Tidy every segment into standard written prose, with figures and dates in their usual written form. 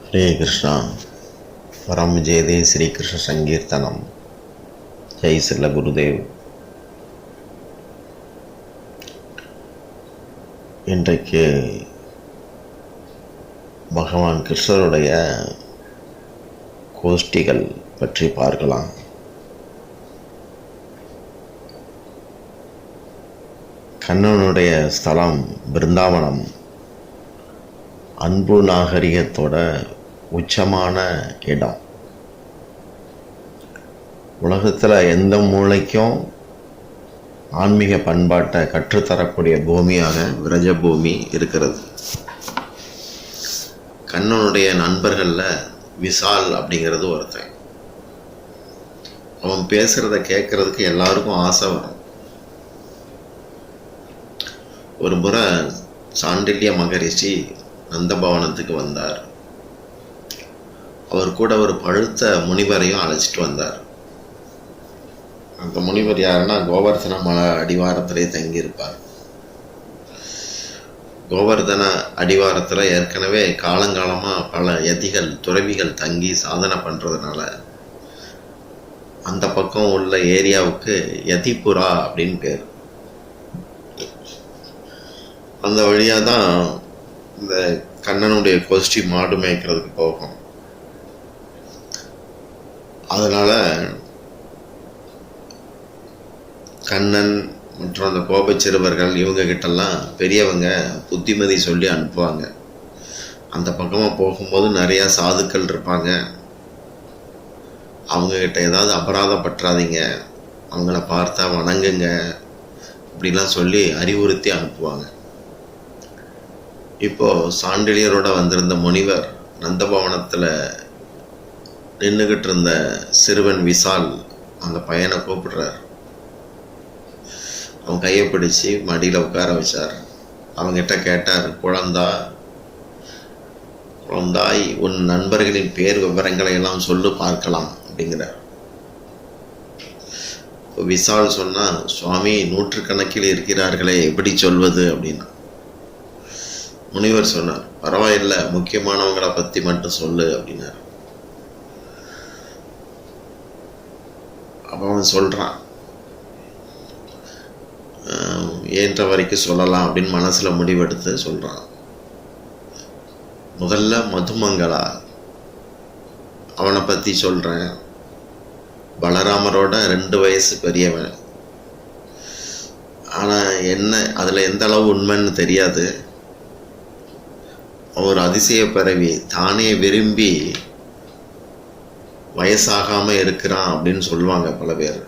ஹரே கிருஷ்ணா. பரம் ஜெயதே ஸ்ரீகிருஷ்ண சங்கீர்த்தனம். ஜெய் ஸ்ரீல குருதேவ். இன்றைக்கு பகவான் கிருஷ்ணருடைய கோஷ்டிகள் பற்றி பார்க்கலாம். கண்ணனுடைய ஸ்தலம் பிருந்தாவனம் அன்பு நாகரிகத்தோட உச்சமான இடம். உலகத்தில் எந்த மூளைக்கும் ஆன்மீக பண்பாட்டை கற்றுத்தரக்கூடிய பூமியாக விரஜ பூமி இருக்கிறது. கண்ணனுடைய நண்பர்களில் விசால் அப்படிங்கிறது ஒருத்தன். அவன் பேசுகிறத கேட்கறதுக்கு எல்லாருக்கும் ஆசை வரும். ஒரு முறை சாண்டில்ய மகரிஷி நந்தபவனத்துக்கு வந்தார். அவர் கூட ஒரு பழுத்த முனிவரையும் அழைச்சிட்டு வந்தார். அந்த முனிவர் யாருன்னா கோவர்தன மலை அடிவாரத்திலே தங்கியிருப்பார். கோவர்தன அடிவாரத்தில் ஏற்கனவே காலங்காலமாக பல யதிகள் துறவிகள் தங்கி சாதனை பண்ணுறதுனால அந்த பக்கம் உள்ள ஏரியாவுக்கு யதிபுரா அப்படின்னு பேர். அந்த வழியாக தான் இந்த கண்ணனுடைய கோஷ்டி மாடு மேய்க்கிறதுக்கு போகும். அதனால் கண்ணன் மற்றும் அந்த கோபச் சிறுவர்கள் இவங்க கிட்டெல்லாம் பெரியவங்க புத்திமதி சொல்லி அனுப்புவாங்க. அந்த பக்கமாக போகும்போது நிறையா சாதுக்கள் இருப்பாங்க. அவங்கக்கிட்ட ஏதாவது அபராதம் பற்றாதீங்க, அவங்கள பார்த்தா வணங்குங்க, இப்படிலாம் சொல்லி அறிவுறுத்தி அனுப்புவாங்க. இப்போது சாண்டிலியரோட வந்திருந்த முனிவர் நந்தபவனத்தில் நின்றுக்கிட்டு இருந்த சிறுவன் விசால் அந்த பையனை கூப்பிடுறார். அவன் கையை பிடிச்சி மடியில் உட்கார வச்சார். அவங்ககிட்ட கேட்டார், குழந்தாய், உன் நண்பர்களின் பேர் விவரங்களை எல்லாம் சொல்லு பார்க்கலாம் அப்படிங்கிறார். விசால் சொன்னால், சுவாமி, நூற்றுக்கணக்கில் இருக்கிறார்களே, எப்படி சொல்வது அப்படின்னா. முனிவர் சொன்னார், பரவாயில்ல, முக்கியமானவங்களை பற்றி மட்டும் சொல்லு அப்படின்னார். அப்போ அவன் சொல்கிறான், ஏன்ற வரைக்கும் சொல்லலாம் அப்படின்னு மனசில் முடிவெடுத்து சொல்கிறான். முதல்ல மதுமங்களா, அவனை பற்றி சொல்கிறேன். பலராமரோட 2 வயசு பெரியவன். ஆனால் என்ன அதில் எந்த அளவு உண்மைன்னு தெரியாது. ஒரு அதிசய பிறவி, தானே விரும்பி வயசாகாமல் இருக்கிறான் அப்படின்னு சொல்லுவாங்க பல பேர்.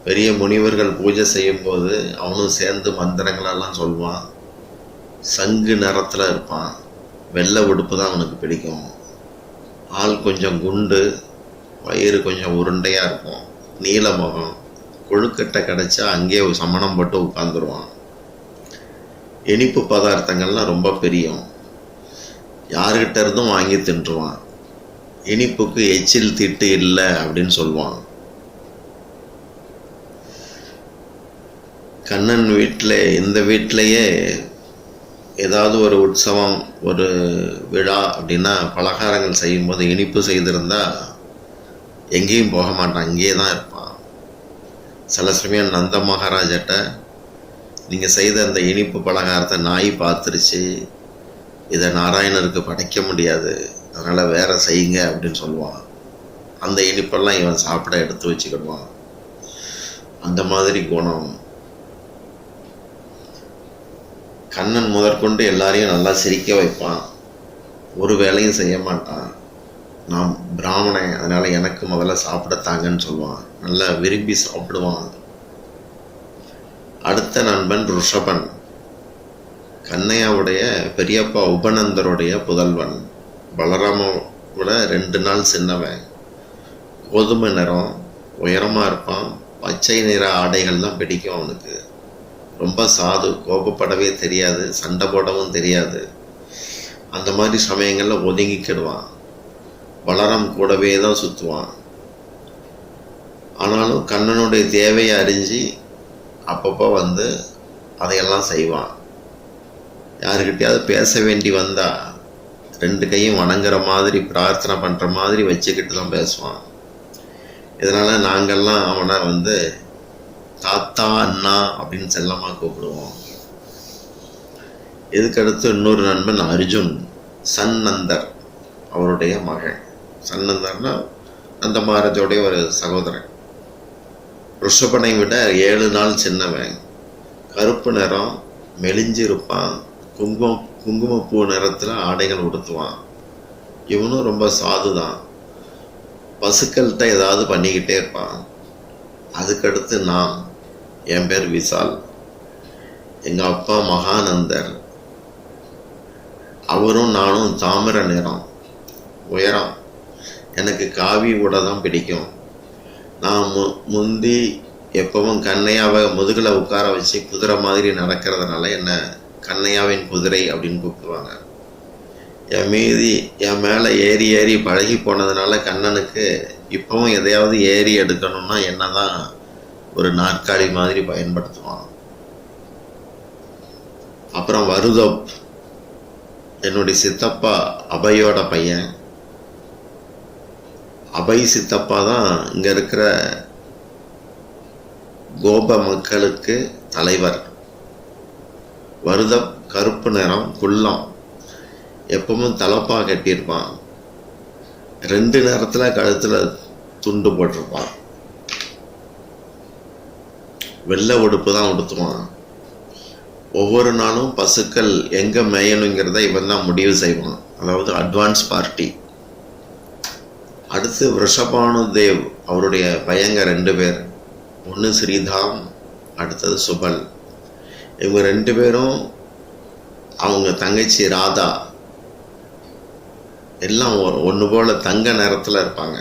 பெரிய முனிவர்கள் பூஜை செய்யும்போது அவனும் சேர்ந்து மந்திரங்களெல்லாம் சொல்லுவான். சங்கு நிறத்தில் இருப்பான். வெள்ளை உடுப்பு தான் அவனுக்கு பிடிக்கும். ஆள் கொஞ்சம் குண்டு, வயிறு கொஞ்சம் உருண்டையாக இருக்கும், நீல முகம், கொழுக்கட்டை கிடச்சா அங்கேயே சமணம் போட்டு உட்காந்துருவான். இனிப்பு பதார்த்தங்கள்லாம் ரொம்ப பிரியம். யார்கிட்ட இருந்தும் வாங்கி தின்றுவான். இனிப்புக்கு எச்சில் திட்டு இல்லை அப்படின்னு சொல்லுவான். கண்ணன் வீட்டில், இந்த வீட்டிலையே ஏதாவது ஒரு உற்சவம், ஒரு விழா அப்படின்னா பலகாரங்கள் செய்யும்போது இனிப்பு செய்திருந்தா எங்கேயும் போக மாட்டான், இங்கேயே தான் இருப்பான். சில சமயம் நந்த மகாராஜட்ட, நீங்கள் செய்த அந்த இனிப்பு பலகாரத்தை நாய் பார்த்துருச்சு, இதை நாராயணருக்கு படைக்க முடியாது, அதனால் வேற செய்யுங்க அப்படின்னு சொல்லுவான். அந்த இனிப்பெல்லாம் இவன் சாப்பிட எடுத்து வச்சுக்கிடுவான். அந்த மாதிரி குணம். கண்ணன் முதற்கொண்டு எல்லாரையும் நல்லா சிரிக்க வைப்பான். ஒரு வேலையும் செய்ய மாட்டான். நான் பிராமணன், அதனால் எனக்கு முதல்ல சாப்பிடத்தாங்கன்னு சொல்லுவான். நல்லா விரும்பி சாப்பிடுவான். அடுத்த நண்பன் ருஷபன், கண்ணையாவுடைய பெரியப்பா உபநந்தருடைய புதல்வன். பலராமோட 2 நாள் சின்னவன். கோதுமை நிறம், உயரமாக இருப்பான். பச்சை நிற ஆடைகள் தான் பிடிக்கும் அவனுக்கு. ரொம்ப சாது, கோபப்படவே தெரியாது, சண்டை போடவும் தெரியாது. அந்த மாதிரி சமயங்களில் ஒதுங்கிக்கிடுவான். பலராம் கூடவே தான் சுற்றுவான். ஆனாலும் கண்ணனுடைய தேவையை அறிஞ்சு அப்பப்போ வந்து அதையெல்லாம் செய்வான். யாருக்கிட்டையாவது பேச வேண்டி வந்தால் 2 கையும் வணங்குற மாதிரி பிரார்த்தனை பண்ணுற மாதிரி வச்சுக்கிட்டு தான் பேசுவான். இதனால் நாங்கள்லாம் அவனை வந்து தாத்தா அண்ணா அப்படின்னு செல்லமாக கூப்பிடுவோம். இதுக்கடுத்து இன்னொரு நண்பன் அர்ஜுன், சன்னந்தர் அவருடைய மகன். சன்னந்தர்னா நந்த மகாராஜோடைய ஒரு சகோதரன். ரிஷபனை விட 7 நாள் சின்னவன். கருப்பு நிறம், மெலிஞ்சிருப்பான். குங்குமப்பூ நிறத்தில் ஆடைகள் உடுத்துவான். இவனும் ரொம்ப சாதுதான். பசுக்கள்கிட்ட ஏதாவது பண்ணிக்கிட்டே இருப்பான். அதுக்கடுத்து நான், என் பேர் விசால். எங்கள் அப்பா மகானந்தர். அவரும் நானும் தாமிர நிறம், உயரம். எனக்கு காவி உடை தான் பிடிக்கும். நான் முந்தி எப்பவும் கண்ணையாவை முதுகில் உட்கார வச்சு குதிரை மாதிரி நடக்கிறதுனால என்னை கண்ணையாவின் குதிரை அப்படின்னு கூப்பிடுவாங்க. என் மேலே ஏறி பழகி போனதுனால கண்ணனுக்கு இப்போவும் எதையாவது ஏறி எடுக்கணும்னா என்ன தான் ஒரு நாற்காலி மாதிரி பயன்படுத்துவான். அப்புறம் வருதப், என்னுடைய சித்தப்பா அபயோட பையன். அபய் சித்தப்பா தான் இங்கே இருக்கிற கோப மக்களுக்கு தலைவர். வருதப் கருப்பு நிறம், குள்ளம், எப்பவும் தலப்பா கட்டியிருப்பான். 2 நேரத்தில் கழுத்தில் துண்டு போட்டிருப்பான். வெள்ளை உடுப்பு தான் உடுத்துவான். ஒவ்வொரு நாளும் பசுக்கள் எங்கே மேயணுங்கிறத இவன் தான் முடிவு செய்வான். அதாவது அட்வான்ஸ் பார்ட்டி. அடுத்து ரிஷபானு தேவ், அவருடைய பையங்க 2 பேர். ஒன்று ஸ்ரீதாம், அடுத்தது சுபல். இவங்க 2 பேரும் அவங்க தங்கச்சி ராதா எல்லாம் ஒன்று போல் தங்க நிறத்தில் இருப்பாங்க.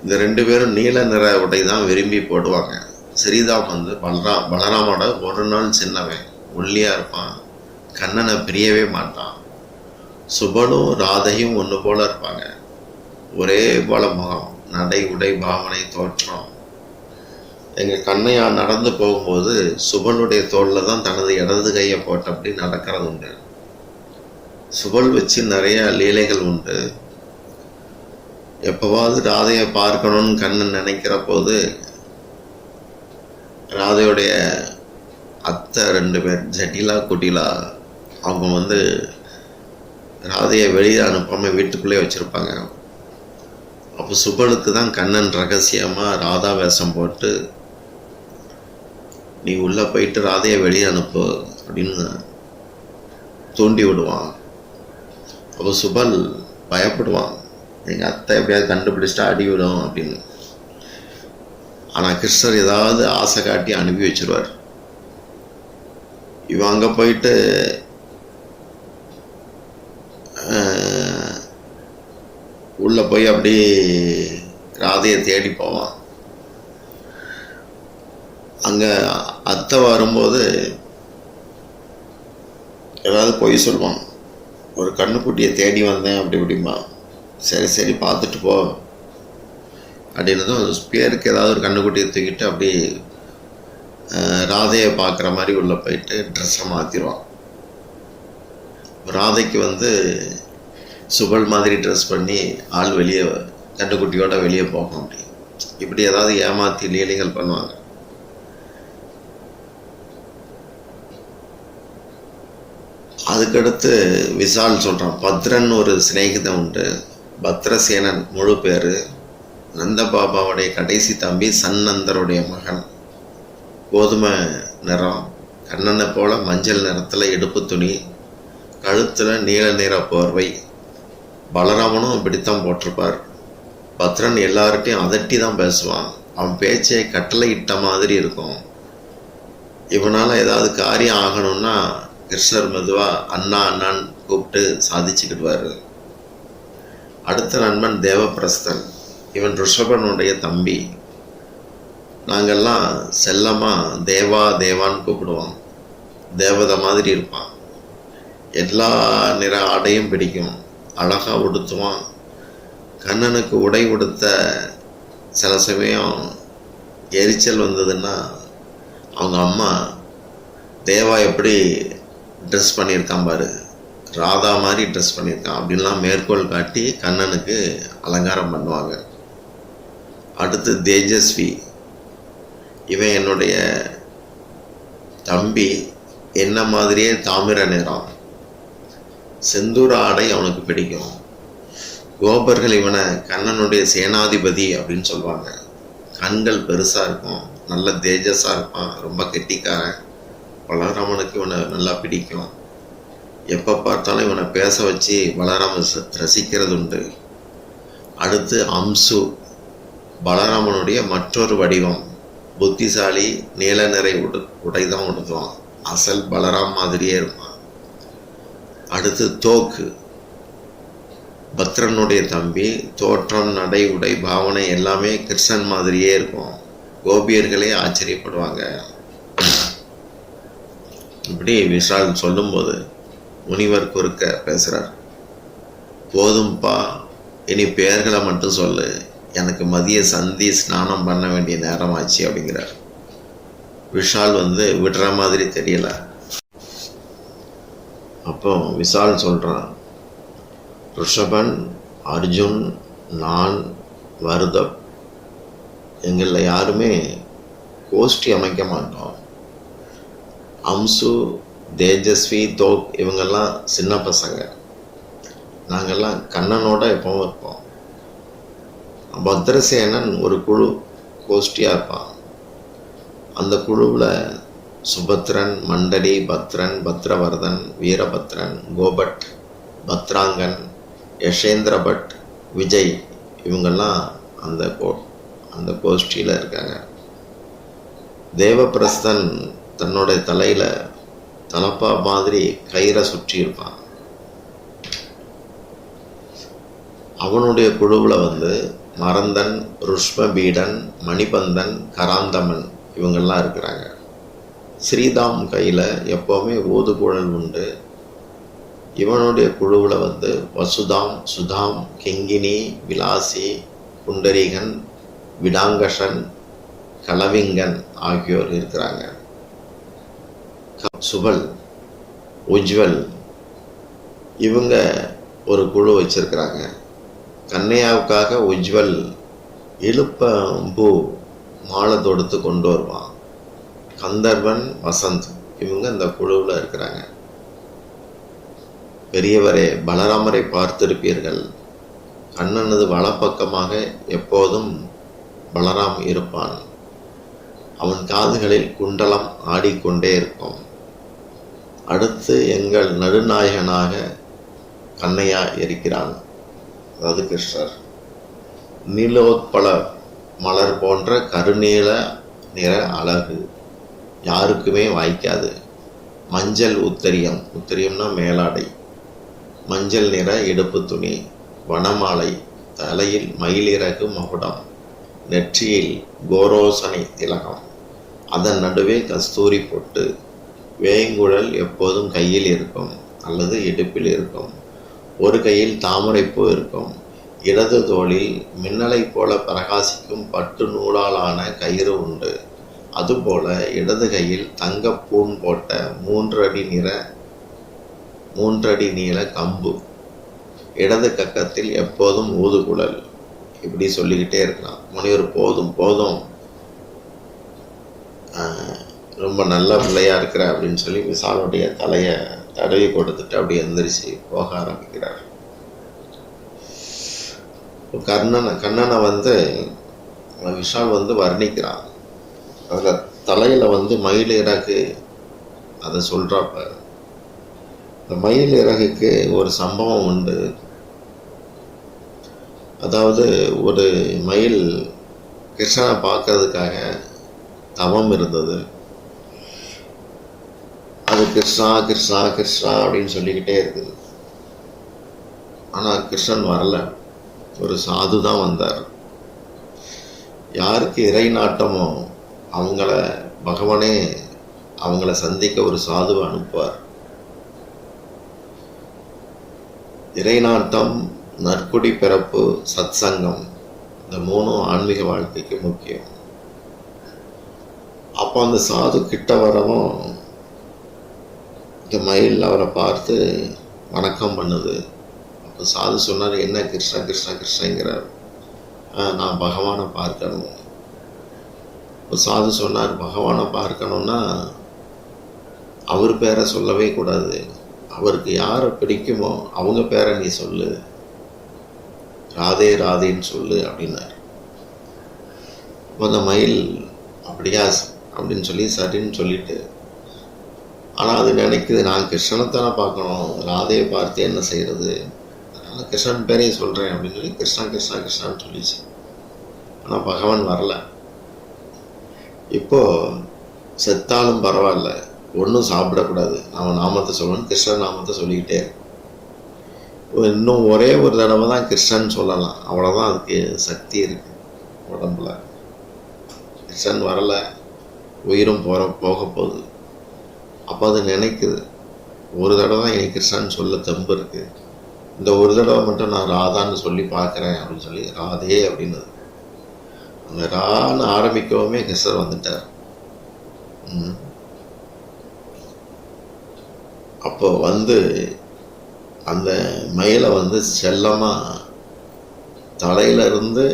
இந்த 2 பேரும் நீல நிற உடை தான் விரும்பி போடுவாங்க. ஸ்ரீதாம் வந்து பலராமோட 1 நாள் சின்னவன், ஒல்லியாக இருப்பான். கண்ணனை பிரியவே மாட்டான். சுபலும் ராதையும் ஒன்று போல் இருப்பாங்க. ஒரே போல முகம், நடை, உடை, பாவனை, தோற்றம். எங்கள் கண்ணையா நடந்து போகும்போது சுபலுடைய தோளில் தான் தனது இடது கையை போட்டபடி நடக்கிறது உண்டு. சுபல் வச்சு நிறைய லீலைகள் உண்டு. எப்போவாவது ராதையை பார்க்கணும்னு கண்ணன் நினைக்கிற போது ராதையுடைய அத்தை 2 பேர், ஜட்டிலா குட்டிலா, அவங்க வந்து ராதையை வெளியே அனுப்பாமல் வீட்டுக்குள்ளே வச்சுருப்பாங்க. அப்போ சுபலுக்கு தான் கண்ணன் ரகசியமாக ராதா வேஷம் போட்டு நீ உள்ளே போயிட்டு ராதையை வெளியே அனுப்பு அப்படின்னு தூண்டி விடுவான். அப்போ சுபல் பயப்படுவான், எங்கள் அத்தை எப்படியாவது கண்டுபிடிச்சிட்டா அடி விடும் அப்படின்னு. ஆனால் கிருஷ்ணர் ஏதாவது ஆசை காட்டி அனுப்பி வச்சிருவார். இவன் அங்கே போயிட்டு உள்ளே போய் அப்படி ராதையை தேடி போவான். அங்கே அத்தை வரும்போது ஏதாவது பொய் சொல்லுவான். ஒரு கண்ணுக்குட்டியை தேடி வந்தேன் அப்படி இப்படிமா. சரி பார்த்துட்டு போ அப்படின்னதும் பேருக்கு ஏதாவது ஒரு கண்ணுக்குட்டியை தூக்கிட்டு அப்படி ராதையை பார்க்குற மாதிரி உள்ளே போயிட்டு ட்ரெஸ்ஸை மாற்றிடுவான். ராதைக்கு வந்து சுபல் மாதிரி ட்ரெஸ் பண்ணி ஆள் வெளியே கண்ணுக்குட்டியோட வெளியே போகும். இப்படி ஏதாவது ஏமாற்றி லீலைகள் பண்ணுவாங்க. அதுக்கடுத்து விசால் சொல்கிறான், பத்ரன் ஒரு சிநேகிதம் உண்டு. பத்ரசேனன் முழு பேர். நந்தபாபாவுடைய கடைசி தம்பி சன்னந்தருடைய மகன். கோதுமை நிறம், கண்ணனை போல மஞ்சள் நிறத்தில் இடுப்பு துணி, கழுத்தில் நீல நிற போர்வை. பலராமனும் இப்படித்தான் போட்டிருப்பார். பத்ரன் எல்லார்ட்டையும் அதட்டி தான் பேசுவான். அவன் பேச்சை கட்டளை இட்ட மாதிரி இருக்கும். இவனால் ஏதாவது காரியம் ஆகணும்னா கிருஷ்ணர் மெதுவாக அண்ணான்னு கூப்பிட்டு சாதிச்சுக்கிடுவார். அடுத்த நண்பன் தேவப்பிரஸ்தன். இவன் ரிஷபனுடைய தம்பி. நாங்கள்லாம் செல்லமாக தேவான்னு கூப்பிடுவோம். தேவதை மாதிரி இருப்பான். எல்லா நிற ஆடையும் பிடிக்கும். அழகாக உடுத்துவான். கண்ணனுக்கு உடை உடுத்த சில சமயம் எரிச்சல் வந்ததுன்னா அவங்க அம்மா தேவா எப்படி ட்ரெஸ் பண்ணியிருக்கான் பாரு ராதா மாதிரி ட்ரெஸ் பண்ணியிருக்கான் அப்படின்லாம் மேற்கோள் காட்டி கண்ணனுக்கு அலங்காரம் பண்ணுவாங்க. அடுத்து தேஜஸ்வி, இவன் என்னுடைய தம்பி, என்ன மாதிரியே தாமிர நிறம், செந்தூர ஆடை அவனுக்கு பிடிக்கும். கோபர்கள் இவனை கண்ணனுடைய சேனாதிபதி அப்படின்னு சொல்லுவாங்க. கண்கள் பெருசாக இருக்கும், நல்ல தேஜஸாக இருப்பான், ரொம்ப கெட்டிக்காரன். பலராமனுக்கு இவனை நல்லா பிடிக்கும். எப்போ பார்த்தாலும் இவனை பேச வச்சு பலராமன் ரசிக்கிறது உண்டு. அடுத்து அம்சு, பலராமனுடைய மற்றொரு வடிவம். புத்திசாலி, நீல நிறை உடை தான் உடுத்துவான், அசல் பலராம் மாதிரியே இருப்பான். அடுத்து தோக்கு, பத்ரனுடைய தம்பி. தோற்றம், நடை, உடை, பாவனை எல்லாமே கிருஷ்ணன் மாதிரியே இருக்கும். கோபியர்களே ஆச்சரியப்படுவாங்க. இப்படி விஷால் சொல்லும்போது முனிவர் குறுக்க பேசுகிறார். போதும்பா, இனி பெயர்களை மட்டும் சொல்லு, எனக்கு மதிய சந்தி ஸ்நானம் பண்ண வேண்டிய நேரம் ஆச்சு அப்படிங்கிறார். விஷால் விடுற மாதிரி தெரியல. அப்போ விஷால் சொல்கிறான், ரிஷபன், அர்ஜுன், நான், வருதப், எங்களில் யாருமே கோஷ்டி அமைக்க மாட்டோம். அம்சு, தேஜஸ்வி, தோக் இவங்கெல்லாம் சின்ன பசங்க. நாங்கள்லாம் கண்ணனோட எப்பவும் இருப்போம். பத்ரசேனன் ஒரு குழு கோஷ்டியாக இருப்பான். அந்த குழுவில் சுபத்ரன், மண்டடி, பத்ரன், பத்ரவர்தன், வீரபத்ரன், கோபட், பத்ராங்கன், யசேந்திர பட், விஜய் இவங்கெல்லாம் அந்த கோஷ்டியில் இருக்காங்க. தேவபிரஸ்தன் தன்னுடைய தலையில் தலப்பா மாதிரி கயிறை சுற்றி இருப்பான். அவனுடைய குழுவில் மரந்தன், ருஷ்மபீடன், மணிபந்தன், கராந்தமன் இவங்கெல்லாம் இருக்கிறாங்க. ஸ்ரீதாம் கையில் எப்போவுமே ஊதுகுழல் உண்டு. இவனுடைய குழுவில் வசுதாம், சுதாம், கிங்கினி, விலாசி, புண்டரீகன், விடாங்கஷன், கலவிங்கன் ஆகியோர் இருக்கிறாங்க. சுபல், உஜ்வல் இவங்க ஒரு குழு வச்சிருக்கிறாங்க. கண்ணையாவுக்காக உஜ்வல் இழுப்பம்பூ மாலை தொடுத்து கொண்டு வருவான். கந்தர்வன், வசந்த் இவங்க இந்த குழுவில் இருக்கிறாங்க. பெரியவரே, பலராமரை பார்த்திருப்பீர்கள். கண்ணனது வலப்பக்கமாக எப்போதும் பலராம் இருப்பான். அவன் காதுகளில் குண்டலம் ஆடிக்கொண்டே இருக்கும். அடுத்து எங்கள் நடுநாயகனாக கண்ணையா இருக்கிறான், அதாவது கிருஷ்ணர். நீலோத்பல மலர் போன்ற கருநீல நிற அழகு யாருக்குமே வாய்க்காது. மஞ்சள் உத்தரியம், உத்தரியம்னா மேலாடை, மஞ்சள் நிற இடுப்பு துணி, வனமாலை, தலையில் மயிலிறகு மகுடம், நெற்றியில் கோரோசனை திலகம், அதன் நடுவே கஸ்தூரி பொட்டு, வேங்குழல் எப்போதும் கையில் இருக்கும் அல்லது இடுப்பில் இருக்கும். ஒரு கையில் தாமரைப்பூ இருக்கும். இடது தோளில் மின்னலை போல பிரகாசிக்கும் பட்டு நூலாலான கயிறு உண்டு. அதுபோல இடது கையில் தங்கப்பூன் போட்ட 3 அடி நீள கம்பு, இடது கக்கத்தில் எப்போதும் ஊதுகுழல். இப்படி சொல்லிக்கிட்டே இருக்கலாம். முனிவர் போதும் போதும், ரொம்ப நல்ல பிள்ளையா இருக்கிற அப்படின்னு சொல்லி விஷாலுடைய தலையை தடவி கொடுத்துட்டு அப்படி எந்திரிச்சு போக ஆரம்பிக்கிறார். கண்ணனை விஷால் வர்ணிக்கிறான். அதில் தலையில் மயில் இறகு அதை சொல்கிறப்ப, இந்த மயில் இறகுக்கு ஒரு சம்பவம் உண்டு. அதாவது ஒரு மயில் கிருஷ்ணனை பார்க்கறதுக்காக தவம் இருந்தது. அது கிருஷ்ணா கிருஷ்ணா கிருஷ்ணா அப்படின்னு சொல்லிக்கிட்டே இருக்குது. ஆனால் கிருஷ்ணன் வரல, ஒரு சாது தான் வந்தார். யாருக்கு இறை நாட்டமோ பகவானே அவங்கள சந்திக்க ஒரு சாதுவை அனுப்புவார். இறை நாட்டம், நற்குடி பிறப்பு, சத் சங்கம், இந்த 3 ஆன்மீக வாழ்க்கைக்கு முக்கியம். அப்போ அந்த சாது கிட்ட வரவும் இந்த மயில் அவரை பார்த்து வணக்கம் பண்ணுது. அப்போ சாது சொன்னார், என்ன கிருஷ்ணா கிருஷ்ணா கிருஷ்ணங்கிறார். நான் பகவானை பார்க்கணும். இப்போ சாது சொன்னார், பகவானை பார்க்கணுன்னா அவர் பேரை சொல்லவே கூடாது, அவருக்கு யாரை பிடிக்குமோ அவங்க பேரை நீ சொல்லு, ராதே ராதேன்னு சொல்லு அப்படின்னார். இப்போ அந்த மயில் அப்படியா அப்படின்னு சொல்லி சரின்னு சொல்லிட்டு, ஆனால் அது நினைக்குது, நான் கிருஷ்ணனைத்தானே பார்க்கணும், ராதையை பார்த்து என்ன செய்கிறது, அதனால் கிருஷ்ணன் பேரையே சொல்கிறேன் அப்படின்னு சொல்லி கிருஷ்ணா கிருஷ்ணா கிருஷ்ணான்னு சொல்லிச்சு. ஆனால் பகவான் வரல. இப்போது செத்தாலும் பரவாயில்ல, ஒன்றும் சாப்பிடக்கூடாது, அவன் நாமத்தை சொல்லணும், கிருஷ்ணன் நாமத்தை சொல்லிக்கிட்டே இன்னும் ஒரே ஒரு தடவை தான் கிருஷ்ணன் சொல்லலாம், அவ்வளோதான் அதுக்கு சக்தி இருக்குது உடம்புல. கிருஷ்ணன் வரலை, உயிரும் போக போகுது. அப்போ அது நினைக்குது, ஒரு தடவை தான் எனக்கு கிருஷ்ணன் சொல்ல தெம்பு இருக்குது, இந்த ஒரு தடவை மட்டும் நான் ராதான்னு சொல்லி பார்க்குறேன் அப்படின்னு சொல்லி ராதே அப்படின்னது. அந்த ரான்னு ஆரம்பிக்கவுமே கிருஷ்ணர் வந்துட்டார். அப்போ வந்து அந்த மயிலை வந்து செல்லமாக தலையிலிருந்து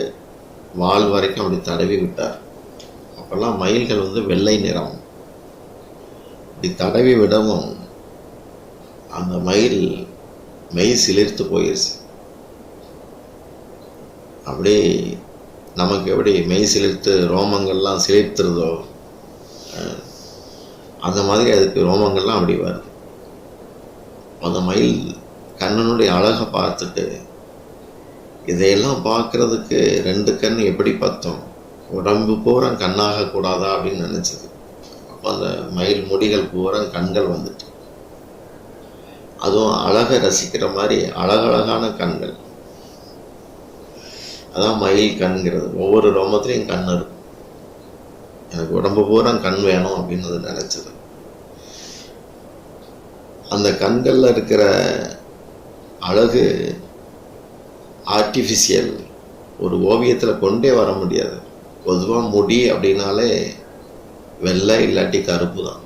வால் வரைக்கும் அப்படி தடவி விட்டார். அப்போல்லாம் மயில்கள் வந்து வெள்ளை நிறம். இப்படி தடவி விடவும் அந்த மயில் மெய் சிலிர்த்து போயிடுச்சு. அப்படியே நமக்கு எப்படி மெய் சிலிர்த்து ரோமங்கள்லாம் சிலிர்த்துறதோ அந்த மாதிரி அதுக்கு ரோமங்கள்லாம் அப்படி வருது. அந்த மயில் கண்ணனுடைய அழகை பார்த்துட்டு, இதையெல்லாம் பார்க்கறதுக்கு 2 கண் எப்படி பத்தோம், உடம்பு பூரா கண்ணாக கூடாதா அப்படின்னு நினச்சிது. அப்போ அந்த மயில் முடிகள் பூரா கண்கள் வந்துட்டு, அதுவும் அழகை ரசிக்கிற மாதிரி அழகழகான கண்கள். அதான் மயில் கண்கிறது. ஒவ்வொரு ரோமத்திலையும் கண் இருக்கும். எனக்கு உடம்பு பூரா கண் வேணும் அப்படின்னு அது நினச்சது. அந்த கண்களில் இருக்கிற அழகு ஆர்டிஃபிஷியல், ஒரு ஓவியத்தில் கொண்டே வர முடியாது. பொதுவாக முடி அப்படின்னாலே வெள்ளை இல்லாட்டி கருப்பு தான்,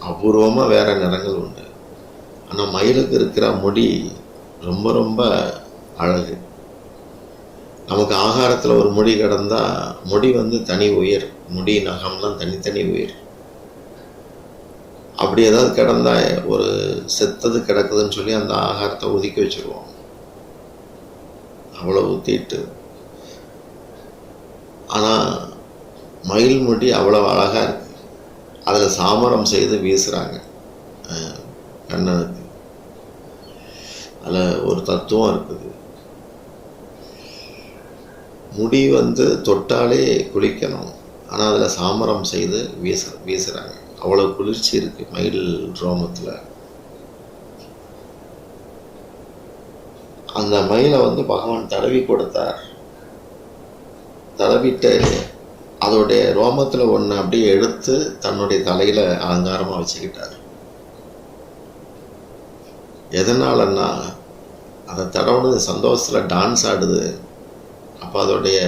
அபூர்வமாக வேறு நிறங்கள் உண்டு. ஆனால் மயிலுக்கு இருக்கிற முடி ரொம்ப ரொம்ப அழகு. நமக்கு ஆகாரத்தில் ஒரு முடி கிடந்தால் முடி வந்து தனி உயிர், முடி நகம்லாம் தனித்தனி உயிர். அப்படி ஏதாவது கிடந்தா ஒரு செத்தது கிடக்குதுன்னு சொல்லி அந்த ஆகாரத்தை ஒதுக்கி வச்சுருவோம், அவ்வளோ ஊற்றிட்டு. ஆனால் மயில் முடி அவ்வளோ அழகாக இருக்குது. அதில் சாமரம் செய்து வீசுகிறாங்க கண்ணனுக்கு. அதில் ஒரு தத்துவம் இருக்குது. முடி வந்து தொட்டாலே குளிக்கணும், ஆனால் அதில் சாமரம் செய்து வீசுகிறாங்க. அவ்வளோ குளிர்ச்சி இருக்குது மயில் ரோமத்தில். அந்த மயிலை வந்து பகவான் தடவி கொடுத்தார். தடவிட்டு அதோடைய ரோமத்தில் ஒன்று அப்படியே எடுத்து தன்னுடைய தலையில் அலங்காரமாக வச்சுக்கிட்டார். எதனாலன்னா, அதை தடவுனது சந்தோஷத்தில் டான்ஸ் ஆடுது. அப்போ அதோடைய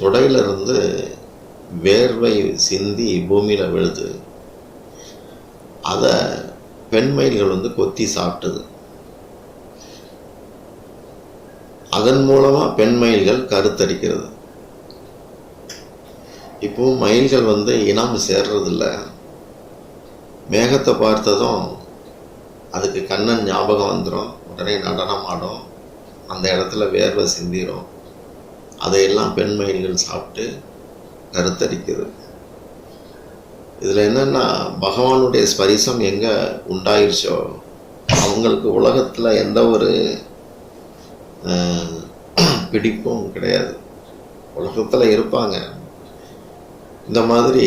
தொடையிலிருந்து வேர்வை சிந்தி பூமியில் விழுது. அதை பெண்மயில்கள் வந்து கொத்தி சாப்பிட்டது. அதன் மூலமாக பெண்மயில்கள் கருத்தரிக்கிறது. இப்போவும் மயில்கள் வந்து இனம் சேர்றதில்ல. மேகத்தை பார்த்ததும் அதுக்கு கண்ணன் ஞாபகம் வந்துடும், உடனே நடனம் ஆடும், அந்த இடத்துல வேர்வை சிந்திரும். அதையெல்லாம் பெண்மயில்கள் சாப்பிட்டு கருத்தரிக்குது. இதில் என்னென்னா, பகவானுடைய ஸ்பரிசம் எங்கே உண்டாயிருச்சோ அவங்களுக்கு உலகத்தில் எந்த ஒரு பிடிப்பும் கிடையாது. உலகத்தில் இருப்பாங்க, இந்த மாதிரி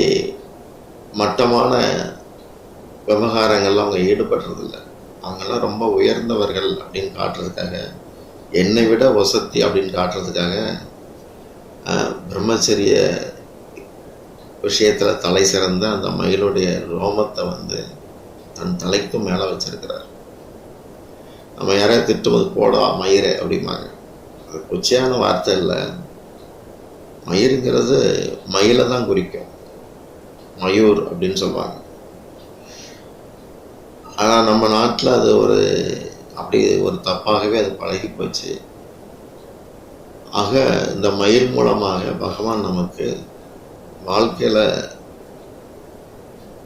மட்டமான விவகாரங்கள்லாம் அவங்க ஈடுபடுறதில்லை. அவங்கெல்லாம் ரொம்ப உயர்ந்தவர்கள் அப்படின்னு காட்டுறதுக்காக, என்னை விட வசதி அப்படின்னு காட்டுறதுக்காக பிரம்மச்சரிய விஷயத்தில் தலை சிறந்த அந்த மயிலுடைய ரோமத்தை வந்து தன் தலைக்கும் மேலே வச்சிருக்கிறார். நம்ம யாரையும் திட்டும்போது போடா மயிரை அப்படிம்பாங்க. அது கொச்சையான வார்த்தை இல்லை. மயிருங்கிறது மயிலை தான் குறிக்கும், மயூர் அப்படின்னு சொல்லுவாங்க. ஆனால் நம்ம நாட்டில் நாட்டில் அது அப்படி ஒரு தப்பாகவே அது பழகி போச்சு. ஆக இந்த மயில் மூலமாக பகவான் நமக்கு வாழ்க்கையில்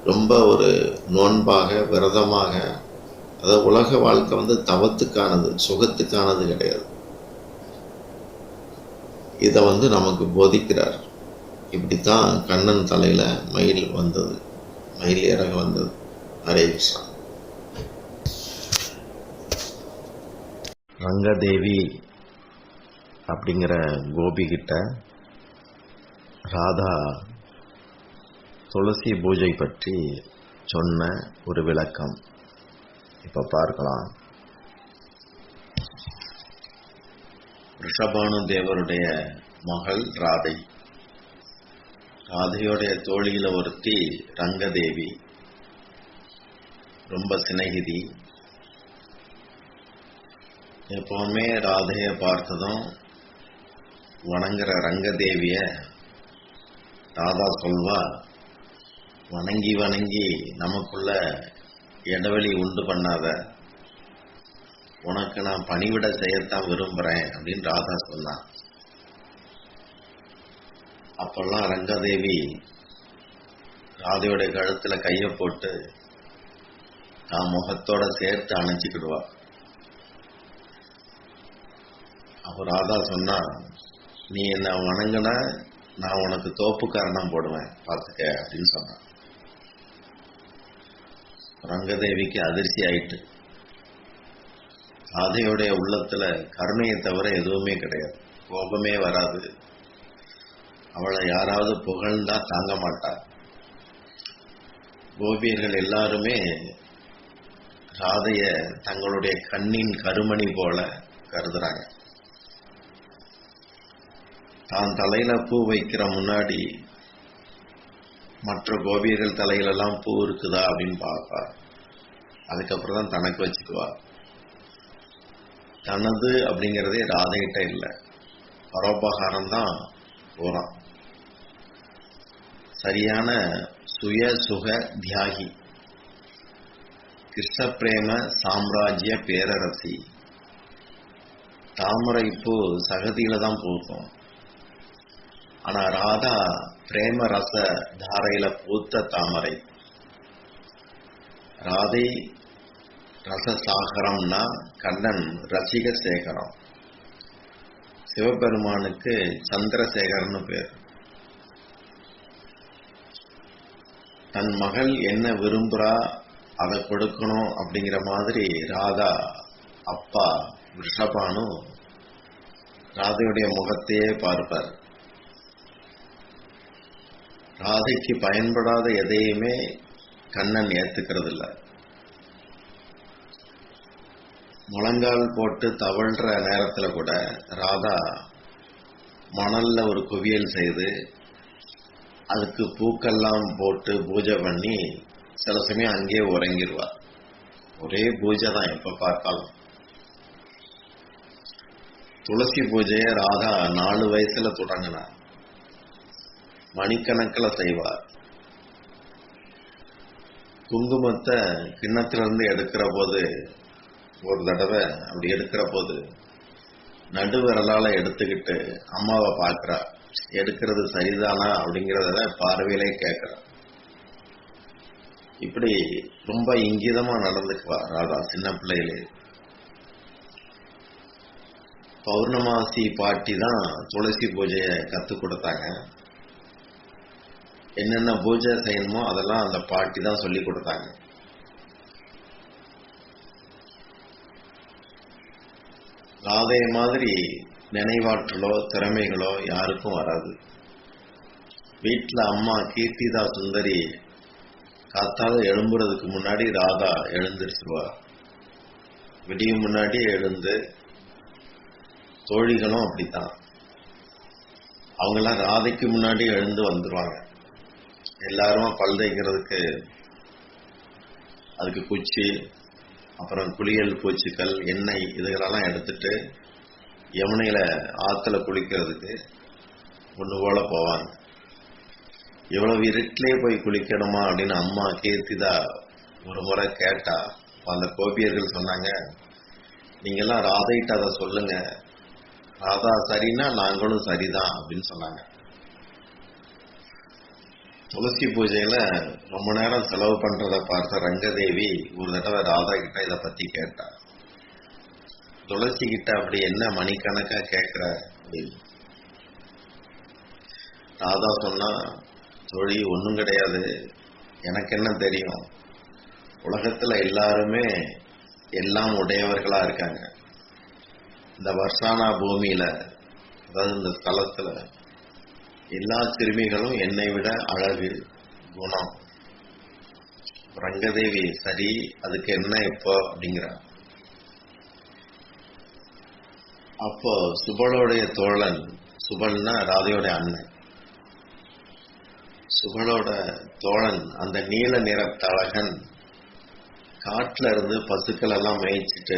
ரொம்ப ஒரு நோன்பாக விரதமாக, அதாவது உலக வாழ்க்கை தவத்துக்கானது, சுகத்துக்கானது கிடையாது. இதை நமக்கு போதிக்கிறார். இப்படித்தான் கண்ணன் தலையில மயில் வந்தது, மயில் இறக வந்தது. ஹரே கிருஷ்ணா. ரங்கதேவி அப்படிங்கிற கோபி கிட்ட ராதா துளசி பூஜை பற்றி சொன்ன ஒரு விளக்கம் இப்ப பார்க்கலாம். ரிஷபானு தேவருடைய மகள் ராதை. ராதையோடைய தோழியில ஒருத்தி ரங்கதேவி, ரொம்ப சிநேகிதி. எப்பவுமே ராதைய பார்த்ததும் வணங்குற ரங்கதேவிய ராதா சொல்வா, வணங்கி வணங்கி நமக்குள்ள இடைவெளி உண்டு பண்ணாத, உனக்கு நான் பணிவிட செய்யத்தான் விரும்புறேன் அப்படின்னு ராதா சொன்னான். அப்பெல்லாம் ரங்கதேவி ராதையோடைய கழுத்துல கைய போட்டு தான் முகத்தோட சேர்த்து அணைச்சிக்கிடுவா. அப்ப ராதா சொன்னா, நீ என்ன வணங்கின நான் உனக்கு தோப்பு காரணம் போடுவேன் பார்த்துக்க அப்படின்னு சொன்னான். ரங்கதேவிக்கு அதிர்ச்சி ஆயிட்டு. ராதையோடைய உள்ளத்துல கருணையை தவிர எதுவுமே கிடையாது, கோபமே வராது. அவளை யாராவது புகழ்ந்தா தாங்க மாட்டார். கோபியர்கள் எல்லாருமே ராதைய தங்களுடைய கண்ணின் கருமணி போல கருதுறாங்க. தான் தலையில பூ வைக்கிற முன்னாடி மற்ற கோபியர்கள் தலையிலெல்லாம் பூ இருக்குதா அப்படின்னு பார்ப்பார். அதுக்கப்புறம் தான் தனக்கு வச்சுக்குவார். தனது அப்படிங்கிறதே ராதைகிட்ட இல்லை, பரோபகாரம் தான் போறான். சரியான சுய சுக தியாகி, கிருஷ்ண பிரேம சாம்ராஜ்ய பேரரசி. தாமரை பூ சகதியில தான் பூக்கும், ஆனா ராதா பிரேம ரச தாரையில பூத்த தாமரை. ராதை ரசசாகரம்னா கண்ணன் ரசிக சேகரம். சிவபெருமானுக்கு சந்திரசேகரன்னு பேர். தன் மகள் என்ன விரும்புறா அதை கொடுக்கணும் அப்படிங்கிற மாதிரி ராதா அப்பா ரிஷபானு ராதையுடைய முகத்தையே பார்ப்பார். ராதைக்கு பயன்படாத எதையுமே கண்ணன் ஏத்துக்கிறது இல்லை. முழங்கால் போட்டு தவழ்ற நேரத்துல கூட ராதா மணல்ல ஒரு குவியல் செய்து அதுக்கு பூக்கெல்லாம் போட்டு பூஜை பண்ணி சில சமயம் அங்கேயே உறங்கிடுவார். ஒரே பூஜை தான் எப்ப பார்த்தாலும். துளசி பூஜையை ராதா 4 வயசுல தொடங்கினார். மணிக்கணக்கில் செய்வார். குங்குமத்தை கிண்ணத்திலிருந்து எடுக்கிற போது, ஒரு தடவை அப்படி எடுக்கிற போது நடுவிரலால எடுத்துக்கிட்டு அம்மாவை பார்க்கிறா. எடுக்கிறது சரிதானா அப்படிங்கிறத பார்வையிலே கேட்கிறா. இப்படி ரொம்ப இங்கிதமா நடந்துக்குவா ராதா சின்ன பிள்ளையிலே. பௌர்ணமாசி பாட்டி தான் துளசி பூஜையை கற்றுக் கொடுத்தாங்க. என்னென்ன பூஜை செய்யணுமோ அதெல்லாம் அந்த பாட்டி தான் சொல்லி கொடுத்தாங்க. ராதை மாதிரி நினைவாற்றலோ திறமைகளோ யாருக்கும் வராது. வீட்டில் அம்மா கீர்த்திதா சுந்தரி காத்தால எழும்புறதுக்கு முன்னாடி ராதா எழுந்திருச்சுவா. விடியும் முன்னாடி எழுந்து, தோழிகளும் அப்படித்தான், அவங்கெல்லாம் ராதைக்கு முன்னாடி எழுந்து வந்துருவாங்க. எல்லாரும் பல் தேய்க்கிறதுக்கு அதுக்கு குச்சி, அப்புறம் குளியல் பூச்சிகள், எண்ணெய் இதுகளெல்லாம் எடுத்துட்டு யமுனையில ஆத்துல குளிக்கிறதுக்கு ஒன்று போல போவாங்க. இவ்வளவு இருட்டிலே போய் குளிக்கணுமா அப்படின்னு அம்மா கீர்த்திதா ஒரு முறை கேட்டா, அந்த கோபியர்கள் சொன்னாங்க, நீங்கெல்லாம் ராதைகிட்ட அதை சொல்லுங்க, ராதா சரின்னா நாங்களும் சரிதான் அப்படின்னு சொன்னாங்க. துளசி பூஜையில ரொம்ப நேரம் செலவு பண்றதை பார்த்த ரங்கதேவி ஒரு தடவை ராதா கிட்ட இதை பத்தி கேட்டா. துளசி கிட்ட அப்படி என்ன மணிக்கணக்கா கேட்கிற அப்படின்னு. ராதா சொன்னா, தோழி ஒன்றும் கிடையாது, எனக்கு என்ன தெரியும், உலகத்துல எல்லாருமே எல்லாம் உடையவர்களா இருக்காங்க. இந்த வர்ஷானா பூமியில, அதாவது இந்த ஸ்தலத்துல எல்லா சிறுமிகளும் என்னை விட அழகு, குணம். ரங்கதேவி சரி, அதுக்கு என்ன இப்போ அப்படிங்கிற. அப்போ சுபலோடைய தோழன், சுபல்னா ராதையோட அண்ணன், சுபலோட தோழன் அந்த நீல நிற தழகன் காட்டுல இருந்து பசுக்கள் எல்லாம் மேய்ச்சிட்டு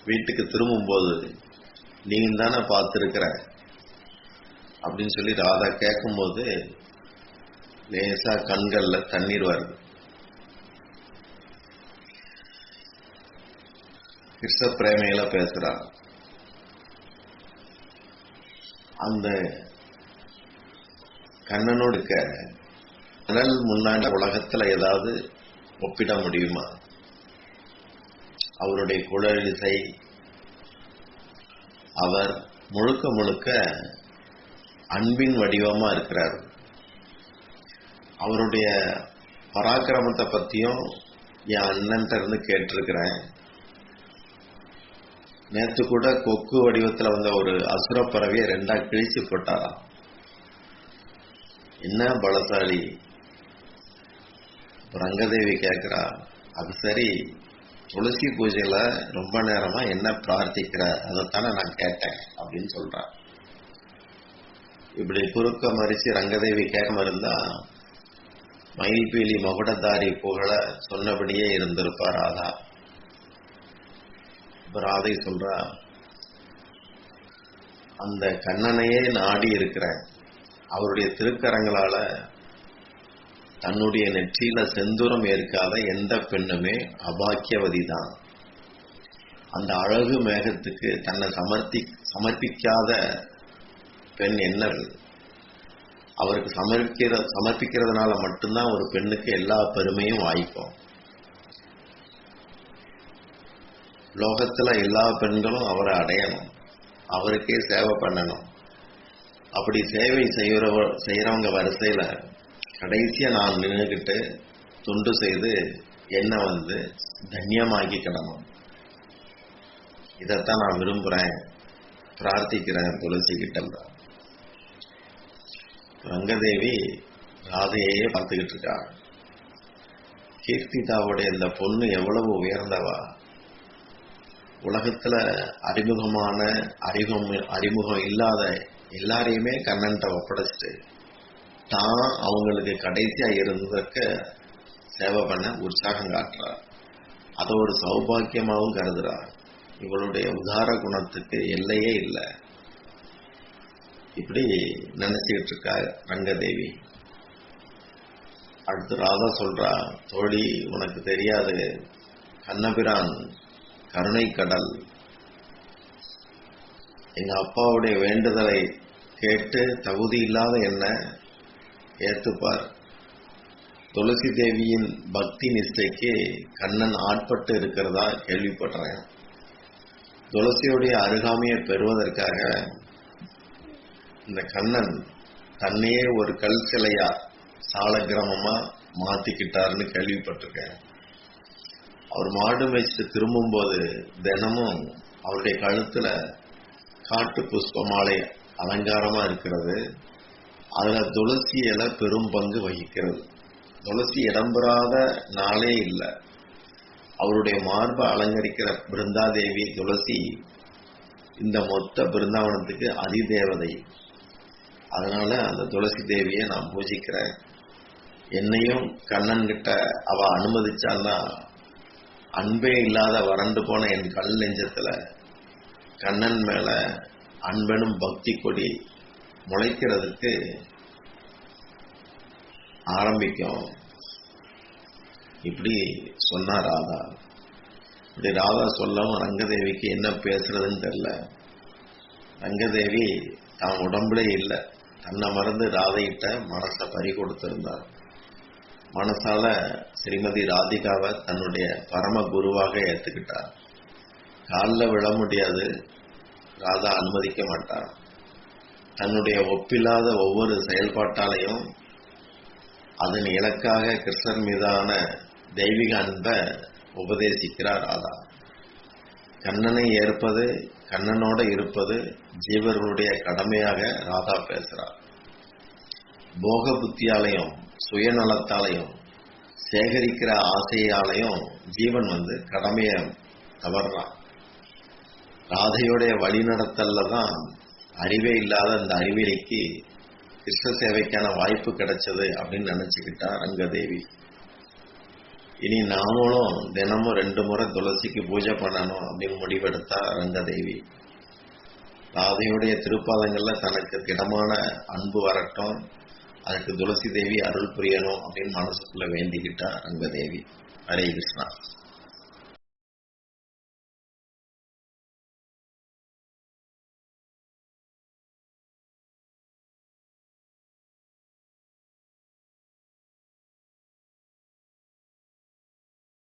வீட்டுக்கு திரும்பும்போது நீ தானே பார்த்திருக்கிற அப்படின்னு சொல்லி ராதா கேட்கும்போது லேசா கண்கள்ல தண்ணீர் வருது. கிருஷ்ண பிரேமையில பேசுறா. அந்த கண்ணனோடு கடல் முன்னாடி உலகத்துல ஏதாவது ஒப்பிட முடியுமா? அவருடைய குழலிசை, அவர் முழுக்க முழுக்க அன்பின் வடிவமா இருக்கிறார். அவருடைய பராக்கிரமத்தை பத்தியும் என் அண்ணன்ட்ட இருந்து கேட்டிருக்கிறேன். நேற்று கூட கொக்கு வடிவத்துல வந்த ஒரு அசுர பறவையை 2 கிழிச்சு போட்டாராம். என்ன பலசாலி. ரங்கதேவி கேட்கிறா, அது சரி, துளசி பூஜையில ரொம்ப நேரமா என்ன பிரார்த்திக்கிற, அதைத்தானே நான் கேட்டேன் அப்படின்னு சொல்றான். இப்படி குறுக்க மறிச்சு ரங்கதேவி கேட்காம இருந்தா மயில்பீலி மகுடதாரி புகழ சொன்னபடியே இருந்திருப்பா ராதா. ராதை சொல்றா, அந்த கண்ணனையே நாடி இருக்கிறேன், அவருடைய திருக்கரங்களால தன்னுடைய நெற்றியில செந்தூரம் ஏற்காத எந்த பெண்ணுமே அபாக்கியவதி தான். அந்த அழகு மேகத்துக்கு தன்னை சமர்ப்பிக்காத பெண் என்னது? அவருக்கு சமர்ப்பிக்கிறதுனால மட்டும்தான் ஒரு பெண்ணுக்கு எல்லா பெருமையும் வாய்க்கும். லோகத்துல எல்லா பெண்களும் அவரை அடையணும், அவருக்கே சேவை பண்ணணும். அப்படி சேவை செய்யறவங்க வரிசையில கடைசியா நான் நின்றுகிட்டு தொண்டு செய்து என்ன தன்யமாக்கிக்கணும். இதைத்தான் நான் விரும்புறேன், பிரார்த்திக்கிறேன் துளசி கிட்ட. ரங்கதேவி ராதையே பார்த்துக்கிட்டு இருக்கா. கீர்த்திதாவுடைய இந்த பொண்ணு எவ்வளவு உயர்ந்தவா. உலகத்துல அறிமுகம் இல்லாத எல்லாரையுமே கண்ணன்ட்ட ஒப்படைச்சிட்டு தான் அவங்களுக்கு கடைசியா இருந்ததுக்கு சேவை பண்ண உற்சாகம் காட்டுறார். அதை ஒரு சௌபாக்கியமாகவும் கருதுறார். இவளுடைய உதார குணத்துக்கு எல்லையே இல்லை. இப்படி நினைச்சுக்கிட்டு இருக்கா ரங்கதேவி. அடுத்து ராதா சொல்றா, தோழி உனக்கு தெரியாது, கண்ணபிரான் கருணை கடல். எங்க அப்பாவுடைய வேண்டுதலை கேட்டு தகுதி இல்லாத என்ன ஏத்துப்பார். துளசி தேவியின் பக்தி நிஷ்டைக்கு கண்ணன் ஆட்பட்டு இருக்கிறதா கேள்விப்படுறேன். துளசியுடைய அருகாமையை பெறுவதற்காக இந்த கண்ணன் தன்னையே ஒரு கல் சிலையா சாலக்கிரமமா மாத்திக்கிட்டாருன்னு கேள்விப்பட்டிருக்கேன். அவர் மாடு மேய்ச்சிட்டு திரும்பும் போது தினமும் அவருடைய கழுத்துல காட்டு புஷ்ப மாலை அலங்காரமா இருக்கிறது. அதுல துளசி இலை பெரும் பங்கு வகிக்கிறது. துளசி இடம்பெறாத நாளே இல்லை. அவருடைய மார்பை அலங்கரிக்கிற பிருந்தாதேவி துளசி இந்த மொத்த பிருந்தாவனத்துக்கு அதிதேவதை. அதனால அந்த துளசி தேவியை நான் பூஜிக்கிறேன். என்னையும் கண்ணன் கிட்ட அவ அனுமதிச்சான்னா அன்பே இல்லாத வறண்டு போன என் கல் நெஞ்சத்துல கண்ணன் மேல அன்பனும் பக்தி கொடி முளைக்கிறதுக்கு ஆரம்பிக்கும். இப்படி சொன்னார் ராதா. இப்படி ராதா சொல்லவும் ரங்கதேவிக்கு என்ன பேசுறதுன்னு தெரியல. ரங்கதேவி தான் உடம்புலே இல்லை, தன்னை மறந்து ராதையிட்ட மனசை பறி கொடுத்திருந்தார். மனசால ஸ்ரீமதி ராதிகாவை தன்னுடைய பரம குருவாக ஏற்றுக்கிட்டார். காலில் விழ முடியாது, ராதா அனுமதிக்க மாட்டார். தன்னுடைய ஒப்பில்லாத ஒவ்வொரு செயல்பாட்டாலையும் அதன் இலக்காக கிருஷ்ணர் மீதான தெய்வீக அன்பை உபதேசிக்கிறார் ராதா. கண்ணனை ஏற்பது, கண்ணனோட இருப்பது ஜீவர்களுடைய கடமையாக ராதா பேசுறார். போக புத்தியாலையும் சுயநலத்தாலையும் சேகரிக்கிற ஆசையாலையும் ஜீவன் கடமையை தவறான். ராதையுடைய வழிநடத்தல்ல தான் அறிவே இல்லாத அந்த அறிவிலிக்கு கிருஷ்ண சேவைக்கான வாய்ப்பு கிடைச்சது அப்படின்னு நினைச்சுக்கிட்டா ரங்கதேவி. இனி நாமளும் தினமும் 2 முறை துளசிக்கு பூஜை பண்ணணும் அப்படின்னு முடிவெடுத்தா ரங்கதேவி. ராதையுடைய திருப்பாதங்கள்ல தனக்கு திடமான அன்பு வரட்டும், அதுக்கு துளசி தேவி அருள் புரியணும் அப்படின்னு மனசுக்குள்ள வேண்டிக்கிட்டா ரங்கதேவி. ஹரே கிருஷ்ணா.